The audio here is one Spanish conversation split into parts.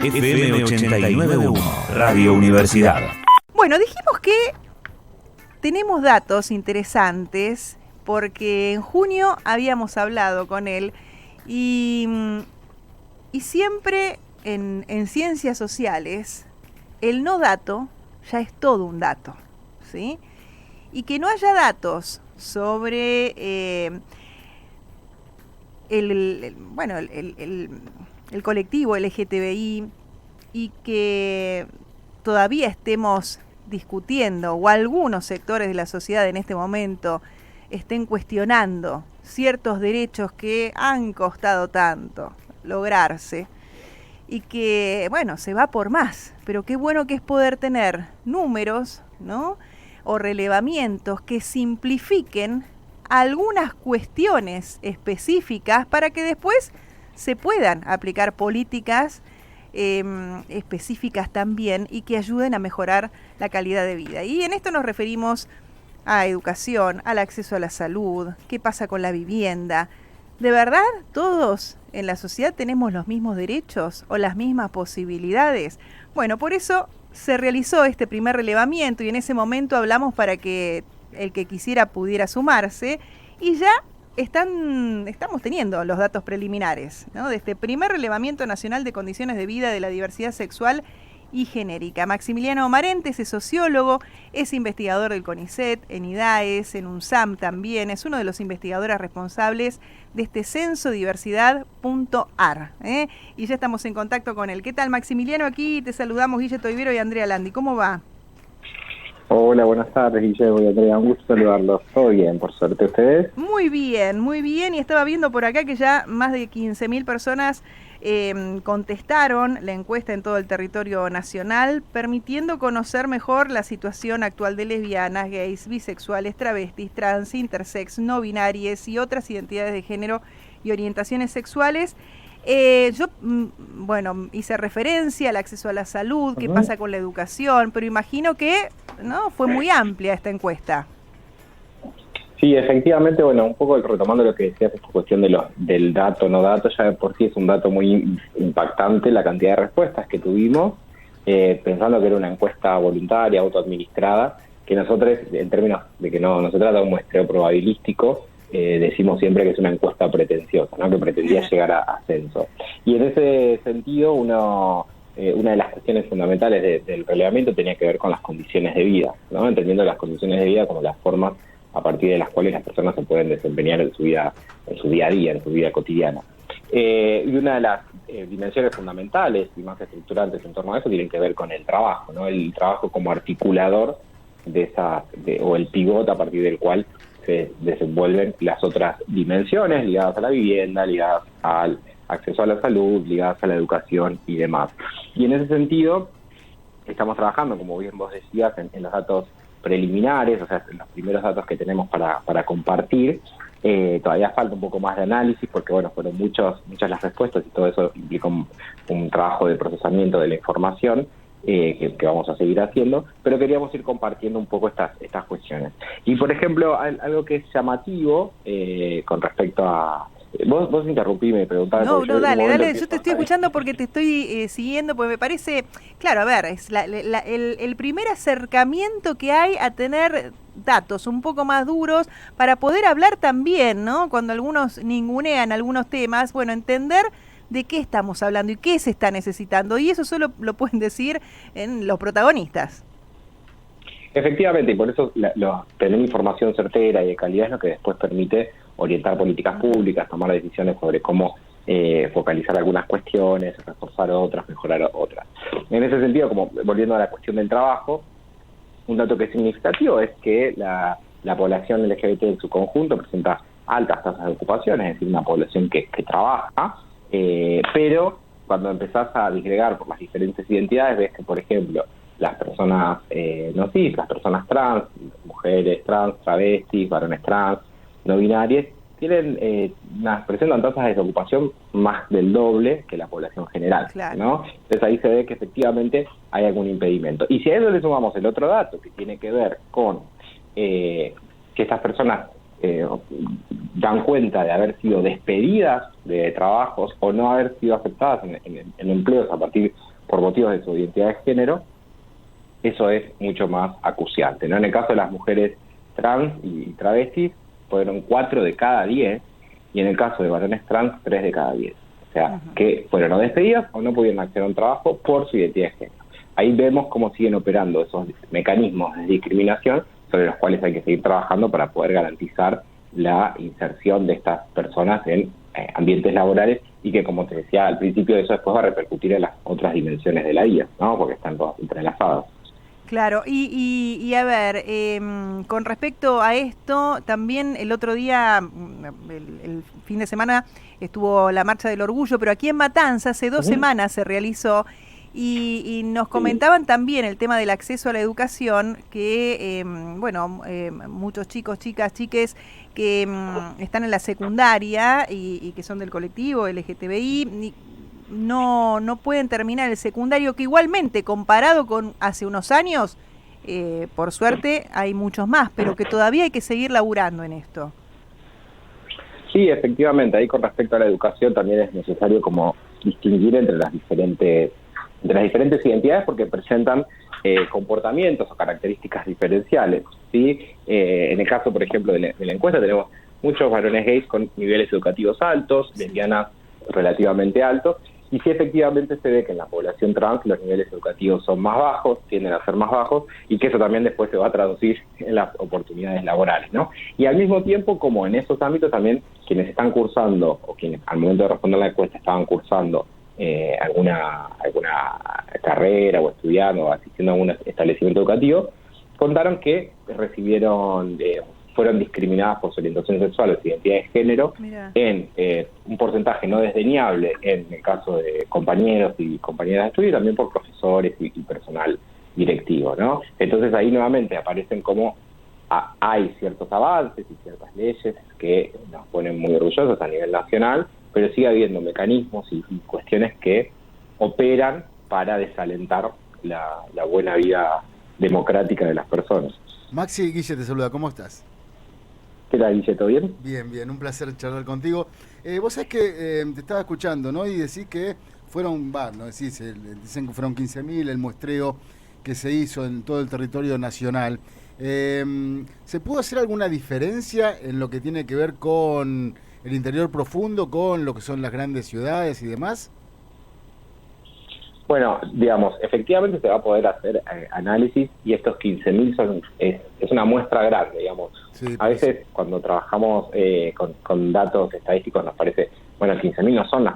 FM 89.1, Radio Universidad. Bueno, dijimos que tenemos datos interesantes porque en junio habíamos hablado con él y siempre en ciencias sociales el no dato ya es todo un dato, ¿sí? Y que no haya datos sobre el colectivo LGTBI y que todavía estemos discutiendo o algunos sectores de la sociedad en este momento estén cuestionando ciertos derechos que han costado tanto lograrse y que, bueno, se va por más, pero qué bueno que es poder tener números, ¿no?, o relevamientos que simplifiquen algunas cuestiones específicas para que después se puedan aplicar políticas específicas también y que ayuden a mejorar la calidad de vida. Y en esto nos referimos a educación, al acceso a la salud, qué pasa con la vivienda. ¿De verdad todos en la sociedad tenemos los mismos derechos o las mismas posibilidades? Bueno, por eso se realizó este primer relevamiento y en ese momento hablamos para que el que quisiera pudiera sumarse y ya estamos teniendo los datos preliminares, ¿no?, de este primer relevamiento nacional de condiciones de vida de la diversidad sexual y genérica. Maximiliano Marentes es sociólogo, es investigador del CONICET, en IDAES, en UNSAM también, es uno de los investigadores responsables de este censo diversidad.ar, y ya estamos en contacto con él. ¿Qué tal, Maximiliano? Aquí te saludamos Guille Toivero y Andrea Landi. ¿Cómo va? Hola, buenas tardes, Guillermo y Andrea, un gusto saludarlos. Todo bien, por suerte. ¿Ustedes? Muy bien, y estaba viendo por acá que ya más de 15.000 personas contestaron la encuesta en todo el territorio nacional, permitiendo conocer mejor la situación actual de lesbianas, gays, bisexuales, travestis, trans, intersex, no binarias y otras identidades de género y orientaciones sexuales. Yo hice referencia al acceso a la salud, qué pasa con la educación, pero imagino que no fue muy amplia esta encuesta. Sí, efectivamente, un poco retomando lo que decías, esta cuestión del dato, no dato, ya de por sí es un dato muy impactante la cantidad de respuestas que tuvimos, pensando que era una encuesta voluntaria, autoadministrada, que nosotros, en términos de que no se trata de un muestreo probabilístico, decimos siempre que es una encuesta pretenciosa, ¿no?, que pretendía llegar a censo. Y en ese sentido, una de las cuestiones fundamentales del relevamiento tenía que ver con las condiciones de vida, ¿no?, entendiendo las condiciones de vida como las formas a partir de las cuales las personas se pueden desempeñar en su vida, en su día a día, en su vida cotidiana. Y una de las dimensiones fundamentales y más estructurantes en torno a eso tienen que ver con el trabajo, ¿no?, el trabajo como articulador o el pivote a partir del cual se desenvuelven las otras dimensiones ligadas a la vivienda, ligadas al acceso a la salud, ligadas a la educación y demás. Y en ese sentido, estamos trabajando, como bien vos decías, en los datos preliminares, o sea, en los primeros datos que tenemos para compartir. Todavía falta un poco más de análisis porque, fueron muchas las respuestas y todo eso implica un trabajo de procesamiento de la información que vamos a seguir haciendo, pero queríamos ir compartiendo un poco estas cuestiones. Y, por ejemplo, algo que es llamativo con respecto a... Vos interrumpí, me preguntabas... No, dale, yo te estoy escuchando porque te estoy siguiendo, porque me parece... Claro, a ver, es el primer acercamiento que hay a tener datos un poco más duros para poder hablar también, ¿no?, cuando algunos ningunean algunos temas, entender de qué estamos hablando y qué se está necesitando, y eso solo lo pueden decir en los protagonistas. Efectivamente, y por eso tener información certera y de calidad es lo que después permite orientar políticas públicas, tomar decisiones sobre cómo focalizar algunas cuestiones, reforzar otras, mejorar otras. En ese sentido, como volviendo a la cuestión del trabajo, un dato que es significativo es que la población LGBT en su conjunto presenta altas tasas de ocupación, es decir, una población que trabaja, pero cuando empezás a disgregar por las diferentes identidades, ves que, por ejemplo, las personas no cis, las personas trans, mujeres trans, travestis, varones trans, no binarios, presentan tasas de desocupación más del doble que la población general, claro, ¿no? Entonces ahí se ve que efectivamente hay algún impedimento. Y si a eso le sumamos el otro dato que tiene que ver con que estas personas dan cuenta de haber sido despedidas de trabajos o no haber sido aceptadas en empleos a partir por motivos de su identidad de género, eso es mucho más acuciante, ¿no? En el caso de las mujeres trans y travestis, fueron 4 de cada 10, y en el caso de varones trans, 3 de cada 10. O sea, que fueron o despedidas o no pudieron acceder a un trabajo por su identidad de género. Ahí vemos cómo siguen operando esos mecanismos de discriminación sobre los cuales hay que seguir trabajando para poder garantizar la inserción de estas personas en ambientes laborales, y que, como te decía al principio, eso después va a repercutir en las otras dimensiones de la vida, ¿no? Porque están todas entrelazadas. Claro, y a ver, con respecto a esto, también el otro día, el fin de semana, estuvo la Marcha del Orgullo, pero aquí en Matanza hace 2 semanas se realizó, y nos comentaban también el tema del acceso a la educación, que, muchos chicos, chicas, chiques que están en la secundaria y que son del colectivo LGTBI, no pueden terminar el secundario, que igualmente, comparado con hace unos años, por suerte hay muchos más, pero que todavía hay que seguir laburando en esto. Sí, efectivamente, ahí con respecto a la educación también es necesario como distinguir entre las diferentes identidades, porque presentan comportamientos o características diferenciales, ¿sí? En el caso, por ejemplo, de la encuesta, tenemos muchos varones gays con niveles educativos altos, lesbianas relativamente altos, y sí, efectivamente se ve que en la población trans los niveles educativos son más bajos, tienden a ser más bajos, y que eso también después se va a traducir en las oportunidades laborales, ¿no? Y al mismo tiempo, como en esos ámbitos también quienes están cursando, o quienes al momento de responder la encuesta estaban cursando alguna carrera o estudiando o asistiendo a algún establecimiento educativo, contaron que fueron discriminadas por su orientación sexual o su identidad de género. Mirá. En un porcentaje no desdeñable en el caso de compañeros y compañeras de estudio, y también por profesores y personal directivo, ¿no? Entonces ahí nuevamente aparecen como hay ciertos avances y ciertas leyes que nos ponen muy orgullosos a nivel nacional, pero sigue habiendo mecanismos y cuestiones que operan para desalentar la buena vida democrática de las personas. Maxi, Guille te saluda, ¿cómo estás? ¿Qué tal, Guille? ¿Todo bien? Bien, un placer charlar contigo. Vos sabés que te estaba escuchando, ¿no? Y decís que fueron, dicen que fueron 15.000 el muestreo que se hizo en todo el territorio nacional. ¿Se pudo hacer alguna diferencia en lo que tiene que ver con el interior profundo, con lo que son las grandes ciudades y demás? Bueno, digamos, efectivamente se va a poder hacer análisis, y estos 15.000 es una muestra grande, digamos. Sí, a veces cuando trabajamos con datos estadísticos nos parece, bueno, 15.000 no son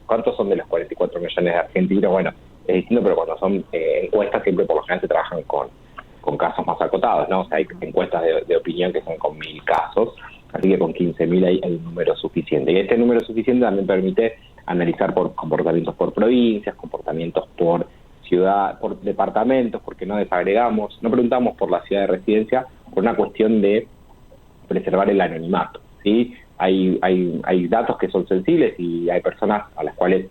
¿cuántos son de los 44 millones de argentinos? Bueno, es distinto, pero cuando son encuestas siempre por lo general se trabajan con casos más acotados, ¿no? O sea, hay encuestas de opinión que son con 1.000 casos, así que con 15.000 hay un número suficiente. Y este número suficiente también permite analizar por comportamientos por provincias, comportamientos por ciudad, por departamentos, porque no desagregamos, no preguntamos por la ciudad de residencia por una cuestión de preservar el anonimato, ¿sí? Hay datos que son sensibles y hay personas a las cuales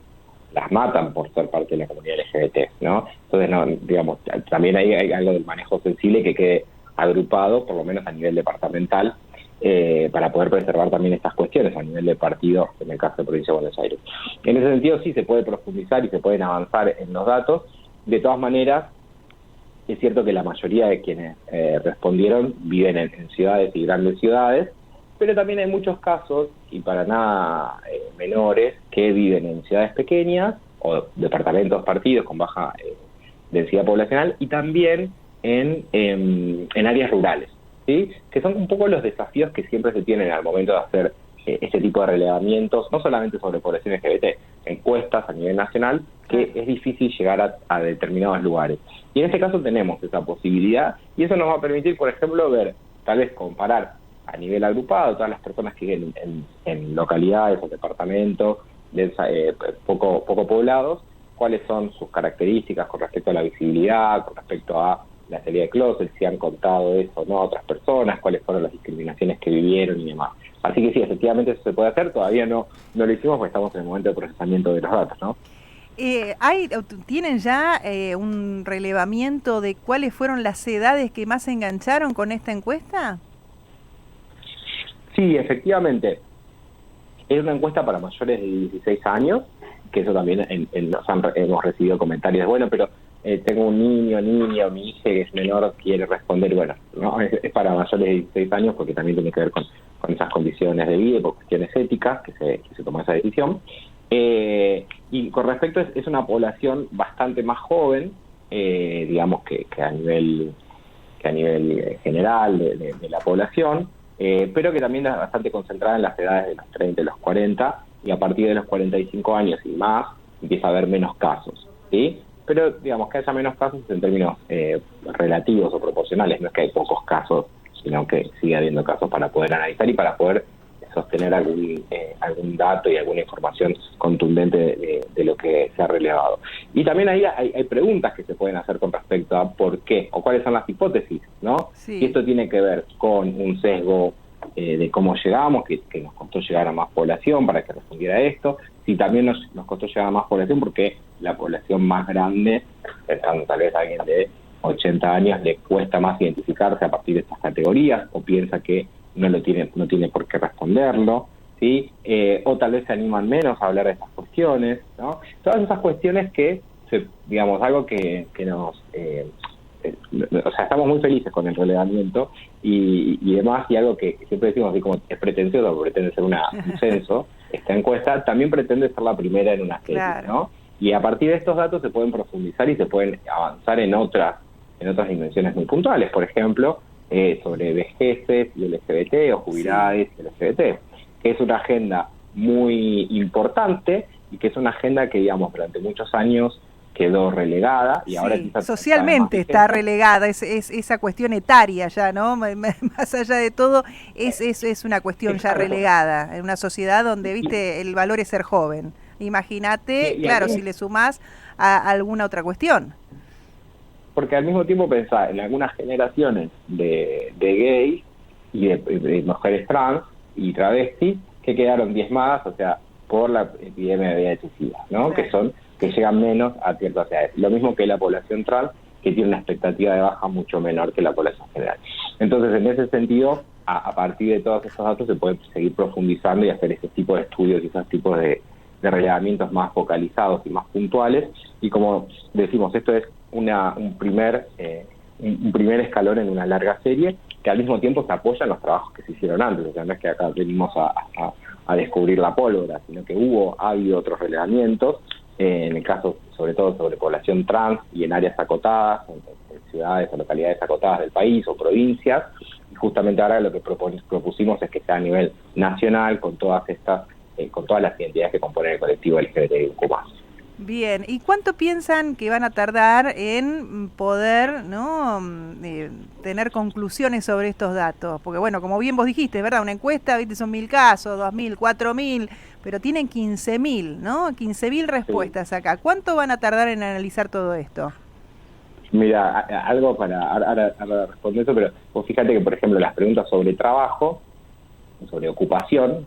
las matan por ser parte de la comunidad LGBT, ¿no? Entonces, no, digamos, también hay algo del manejo sensible que quede agrupado, por lo menos a nivel departamental, para poder preservar también estas cuestiones a nivel de partido, en el caso de Provincia de Buenos Aires. En ese sentido sí se puede profundizar y se pueden avanzar en los datos. De todas maneras, es cierto que la mayoría de quienes respondieron viven en ciudades y grandes ciudades, pero también hay muchos casos, y para nada menores, que viven en ciudades pequeñas o departamentos partidos con baja densidad poblacional, y también en áreas rurales, ¿sí? Que son un poco los desafíos que siempre se tienen al momento de hacer este tipo de relevamientos, no solamente sobre población LGBT, encuestas a nivel nacional, que es difícil llegar a determinados lugares. Y en este caso tenemos esa posibilidad, y eso nos va a permitir, por ejemplo, ver, tal vez comparar a nivel agrupado todas las personas que viven en localidades o departamentos poco poblados, cuáles son sus características con respecto a la visibilidad, con respecto a la salida de closet, si han contado eso o no a otras personas, cuáles fueron las discriminaciones que vivieron y demás. Así que sí, efectivamente eso se puede hacer, todavía no lo hicimos porque estamos en el momento de procesamiento de los datos, ¿no? ¿Tienen ya un relevamiento de cuáles fueron las edades que más se engancharon con esta encuesta? Sí, efectivamente. Es una encuesta para mayores de 16 años que eso también hemos recibido comentarios, bueno, pero tengo un niño, mi hija que es menor quiere responder, bueno, no es para mayores de 16 años porque también tiene que ver con esas condiciones de vida y por cuestiones éticas que se tomó esa decisión. Y con respecto es una población bastante más joven, digamos que a nivel general de la población, pero que también es bastante concentrada en las edades de los 30 y los 40, y a partir de los 45 años y más empieza a haber menos casos, ¿sí? Pero digamos que haya menos casos en términos relativos o proporcionales, no es que hay pocos casos, sino que sigue habiendo casos para poder analizar y para poder sostener algún dato y alguna información contundente de lo que se ha relevado. Y también ahí hay preguntas que se pueden hacer con respecto a por qué o cuáles son las hipótesis, ¿no? Sí. Y esto tiene que ver con un sesgo de cómo llegamos, que nos costó llegar a más población para que respondiera a esto. Si también nos costó llegar a más población porque la población más grande, pensando tal vez a alguien de 80 años, le cuesta más identificarse a partir de estas categorías o piensa que no tiene por qué responderlo, ¿sí? O tal vez se animan menos a hablar de estas cuestiones, ¿no? Todas esas cuestiones que, digamos, algo que nos... o sea, estamos muy felices con el relevamiento y demás, y algo que siempre decimos así como es pretencioso, pretende ser un censo, esta encuesta también pretende ser la primera en una serie, claro, ¿no? Y a partir de estos datos se pueden profundizar y se pueden avanzar en otras dimensiones muy puntuales, por ejemplo, sobre vejeces y LGBT o jubilades y LGBT, que es una agenda muy importante y que es una agenda que, digamos, durante muchos años quedó relegada y ahora quizás socialmente está relegada, es esa cuestión etaria ya, ¿no? Más allá de todo, es una cuestión ya relegada en una sociedad donde, viste, el valor es ser joven. Imagínate, claro, si le sumás a alguna otra cuestión. Porque al mismo tiempo pensá en algunas generaciones de gays y de mujeres trans y travestis que quedaron diezmadas, o sea, por la epidemia de VIH-Sida, ¿no? Claro. Que llegan menos a ciertas edades. Lo mismo que la población trans, que tiene una expectativa de baja mucho menor que la población general. Entonces, en ese sentido, a partir de todos estos datos se puede seguir profundizando y hacer ese tipo de estudios y esos tipos de relevamientos más focalizados y más puntuales. Y como decimos, esto es un primer escalón en una larga serie que al mismo tiempo se apoya en los trabajos que se hicieron antes. O sea, no es que acá venimos a descubrir la pólvora, sino que ha habido otros relevamientos, en el caso sobre todo sobre población trans y en áreas acotadas, en ciudades o localidades acotadas del país o provincias, y justamente ahora lo que propusimos es que sea a nivel nacional con todas las identidades que componen el colectivo LGBTIQ+. Bien, ¿y cuánto piensan que van a tardar en poder, ¿no?, tener conclusiones sobre estos datos? Porque bueno, como bien vos dijiste, ¿verdad? Una encuesta, viste, son 1.000 casos, 2.000, 4.000, pero tienen 15.000, ¿no? 15.000 respuestas acá. ¿Cuánto van a tardar en analizar todo esto? Mira, algo ahora responder eso, pero vos fíjate que, por ejemplo, las preguntas sobre trabajo, sobre ocupación,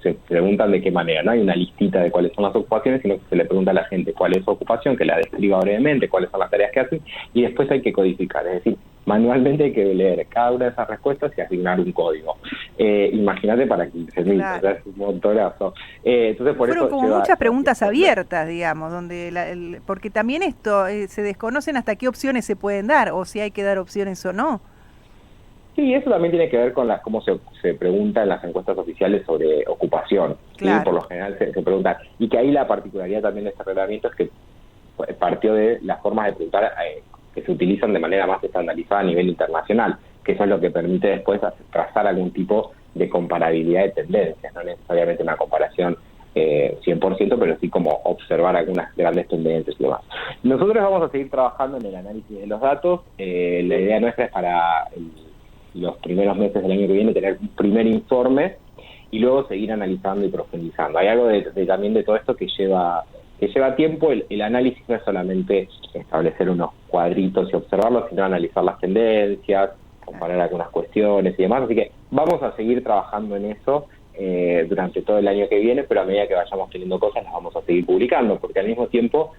se preguntan de qué manera, no hay una listita de cuáles son las ocupaciones, sino que se le pregunta a la gente cuál es su ocupación, que la describa brevemente, cuáles son las tareas que hacen, y después hay que codificar, es decir, manualmente hay que leer cada una de esas respuestas y asignar un código. Imagínate para 15.000, claro. O sea, es un montonazo. Entonces, por fueron eso como muchas preguntas abiertas, digamos, donde porque también esto, se desconocen hasta qué opciones se pueden dar, o si hay que dar opciones o no. Sí, eso también tiene que ver con cómo se pregunta en las encuestas oficiales sobre ocupación. Claro. ¿Sí? Por lo general se pregunta. Y que ahí la particularidad también de este reglamento es que partió de las formas de preguntar que se utilizan de manera más estandarizada a nivel internacional, que eso es lo que permite después trazar algún tipo de comparabilidad de tendencias, no necesariamente una comparación 100%, pero sí como observar algunas grandes tendencias y demás. Nosotros vamos a seguir trabajando en el análisis de los datos. La idea nuestra es para los primeros meses del año que viene tener un primer informe y luego seguir analizando y profundizando. Hay algo también de todo esto que lleva tiempo. El análisis no es solamente establecer unos cuadritos y observarlos, sino analizar las tendencias, comparar algunas cuestiones y demás. Así que vamos a seguir trabajando en eso durante todo el año que viene, pero a medida que vayamos teniendo cosas las vamos a seguir publicando, porque al mismo tiempo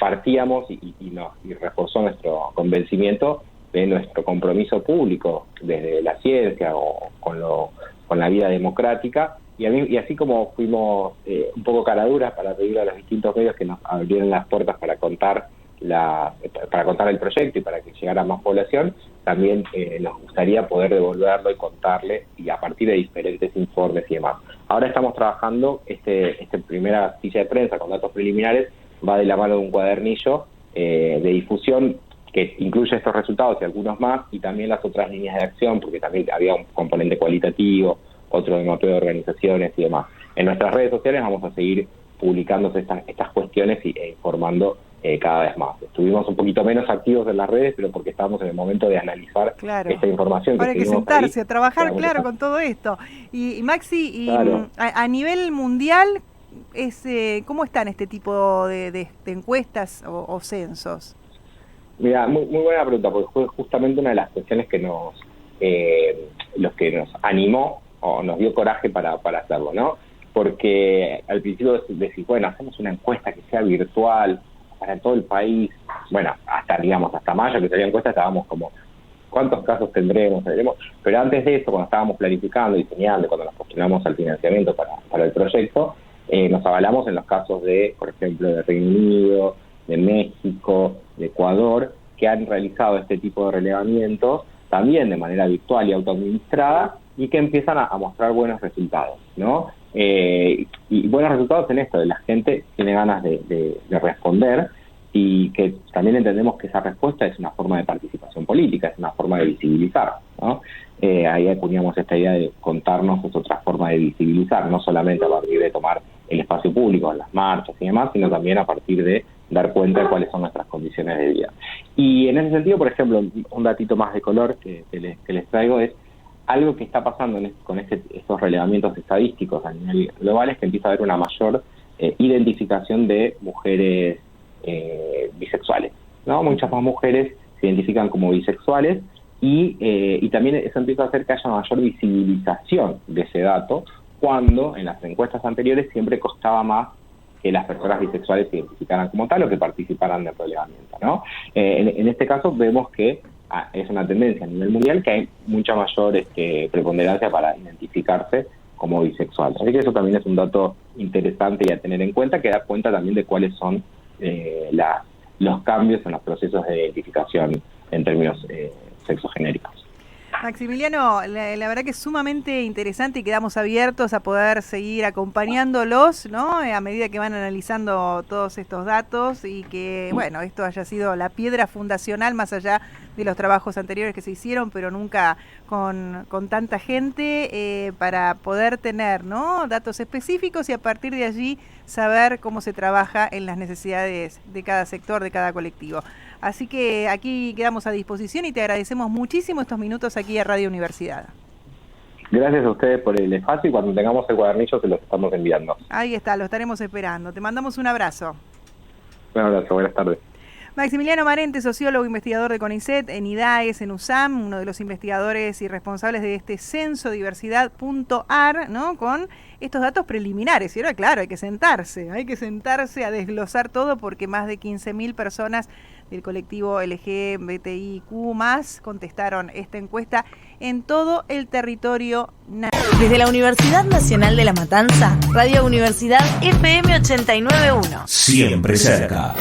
partíamos y reforzó nuestro convencimiento de nuestro compromiso público desde la ciencia o con la vida democrática, y así como fuimos un poco caraduras para pedirle a los distintos medios que nos abrieran las puertas para contar el proyecto y para que llegara más población, también nos gustaría poder devolverlo y contarle, y a partir de diferentes informes y demás. Ahora estamos trabajando, esta primera silla de prensa con datos preliminares va de la mano de un cuadernillo de difusión que incluye estos resultados y algunos más, y también las otras líneas de acción, porque también había un componente cualitativo, otro de mapeo de organizaciones y demás. En nuestras redes sociales vamos a seguir publicando estas cuestiones e informando cada vez más. Estuvimos un poquito menos activos en las redes, pero porque estábamos en el momento de analizar esta información. Ahora hay que sentarse a trabajar, claro, con todo esto. Y Maxi, claro. a nivel mundial, ¿cómo están este tipo de encuestas o censos? Mira, muy buena pregunta, porque fue justamente una de las cuestiones que nos animó o nos dio coraje para hacerlo, ¿no? Porque al principio decís, bueno, hacemos una encuesta que sea virtual para todo el país. Bueno, hasta mayo que salió la encuesta estábamos como, ¿cuántos casos tendremos? Pero antes de eso, cuando estábamos planificando, diseñando, cuando nos postulamos al financiamiento para el proyecto, nos avalamos en los casos de, por ejemplo, de Reino Unido, de México, de Ecuador, que han realizado este tipo de relevamientos también de manera virtual y autoadministrada, y que empiezan a mostrar buenos resultados, ¿no? Y buenos resultados en esto, de la gente tiene ganas de responder, y que también entendemos que esa respuesta es una forma de participación política, es una forma de visibilizar, ¿no? Ahí acuñamos esta idea de contarnos, es otra forma de visibilizar, no solamente a partir de tomar el espacio público, las marchas y demás, sino también a partir de dar cuenta de cuáles son nuestras condiciones de vida. Y en ese sentido, por ejemplo, un datito más de color que les traigo es algo que está pasando con estos relevamientos estadísticos a nivel global, es que empieza a haber una mayor identificación de mujeres bisexuales, ¿no? Muchas más mujeres se identifican como bisexuales, y también eso empieza a hacer que haya mayor visibilización de ese dato, cuando en las encuestas anteriores siempre costaba más que las personas bisexuales se identificaran como tal o que participaran del relevamiento, ¿no? En este caso vemos que es una tendencia a nivel mundial que hay mucha mayor preponderancia para identificarse como bisexual. Así que eso también es un dato interesante y a tener en cuenta, que da cuenta también de cuáles son los cambios en los procesos de identificación en términos sexogenéricos. Maximiliano, la verdad que es sumamente interesante y quedamos abiertos a poder seguir acompañándolos, ¿no? A medida que van analizando todos estos datos, y que, bueno, esto haya sido la piedra fundacional más allá de los trabajos anteriores que se hicieron, pero nunca con tanta gente, para poder tener, ¿no?, datos específicos y a partir de allí saber cómo se trabaja en las necesidades de cada sector, de cada colectivo. Así que aquí quedamos a disposición y te agradecemos muchísimo estos minutos aquí a Radio Universidad. Gracias a ustedes por el espacio, y cuando tengamos el cuadernillo se los estamos enviando. Ahí está, lo estaremos esperando. Te mandamos un abrazo. Un abrazo, buenas tardes. Maximiliano Marente, sociólogo, investigador de CONICET, en IDAES, en USAM, uno de los investigadores y responsables de este censodiversidad.ar, ¿no?, con estos datos preliminares. Y ahora, claro, hay que sentarse a desglosar todo, porque más de 15.000 personas del colectivo LGBTIQ+ contestaron esta encuesta en todo el territorio nacional. Desde la Universidad Nacional de La Matanza, Radio Universidad FM 89.1. Siempre cerca.